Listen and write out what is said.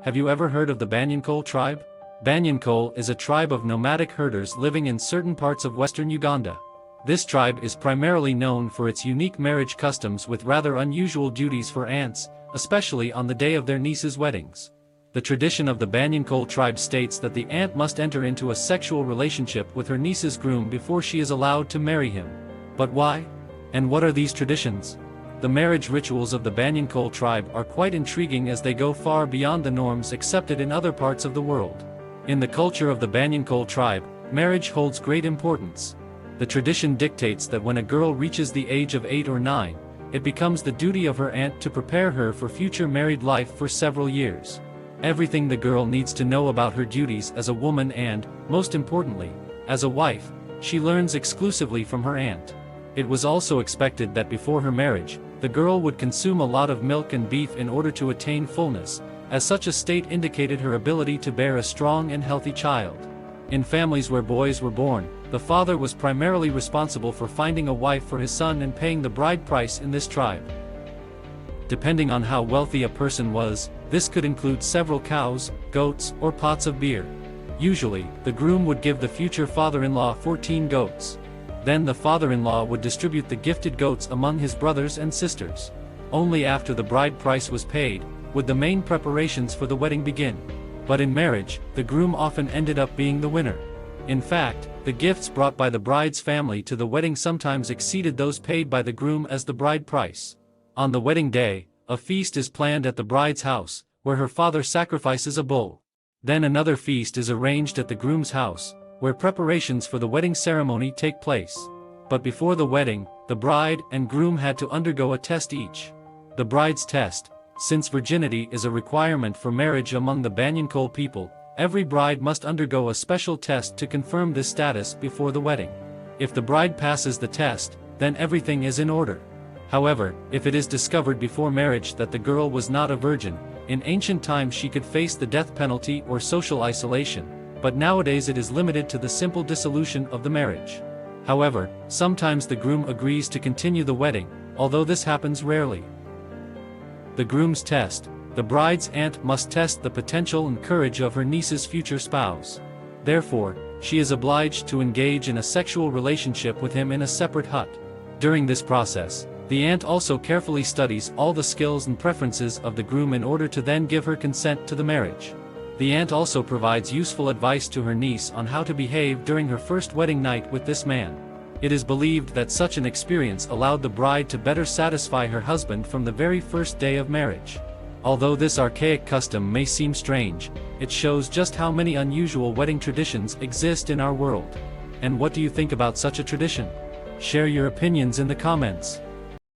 Have you ever heard of the Banyankole tribe? Banyankole is a tribe of nomadic herders living in certain parts of western Uganda. This tribe is primarily known for its unique marriage customs with rather unusual duties for aunts, especially on the day of their nieces' weddings. The tradition of the Banyankole tribe states that the aunt must enter into a sexual relationship with her niece's groom before she is allowed to marry him. But why? And what are these traditions? The marriage rituals of the Banyankole tribe are quite intriguing as they go far beyond the norms accepted in other parts of the world. In the culture of the Banyankole tribe, marriage holds great importance. The tradition dictates that when a girl reaches the age of 8 or 9, it becomes the duty of her aunt to prepare her for future married life for several years. Everything the girl needs to know about her duties as a woman and, most importantly, as a wife, she learns exclusively from her aunt. It was also expected that before her marriage, the girl would consume a lot of milk and beef in order to attain fullness, as such a state indicated her ability to bear a strong and healthy child. In families where boys were born, the father was primarily responsible for finding a wife for his son and paying the bride price in this tribe. Depending on how wealthy a person was, this could include several cows, goats, or pots of beer. Usually, the groom would give the future father-in-law 14 goats. Then the father-in-law would distribute the gifted goats among his brothers and sisters. Only after the bride price was paid, would the main preparations for the wedding begin. But in marriage, the groom often ended up being the winner. In fact, the gifts brought by the bride's family to the wedding sometimes exceeded those paid by the groom as the bride price. On the wedding day, a feast is planned at the bride's house, where her father sacrifices a bull. Then another feast is arranged at the groom's house, where preparations for the wedding ceremony take place. But before the wedding, the bride and groom had to undergo a test each. The bride's test. Since virginity is a requirement for marriage among the Banyankole people, every bride must undergo a special test to confirm this status before the wedding. If the bride passes the test, then everything is in order. However, if it is discovered before marriage that the girl was not a virgin, in ancient times she could face the death penalty or social isolation, but nowadays it is limited to the simple dissolution of the marriage. However, sometimes the groom agrees to continue the wedding, although this happens rarely. The groom's test. The bride's aunt must test the potential and courage of her niece's future spouse. Therefore, she is obliged to engage in a sexual relationship with him in a separate hut. During this process, the aunt also carefully studies all the skills and preferences of the groom in order to then give her consent to the marriage. The aunt also provides useful advice to her niece on how to behave during her first wedding night with this man. It is believed that such an experience allowed the bride to better satisfy her husband from the very first day of marriage. Although this archaic custom may seem strange, it shows just how many unusual wedding traditions exist in our world. And what do you think about such a tradition? Share your opinions in the comments.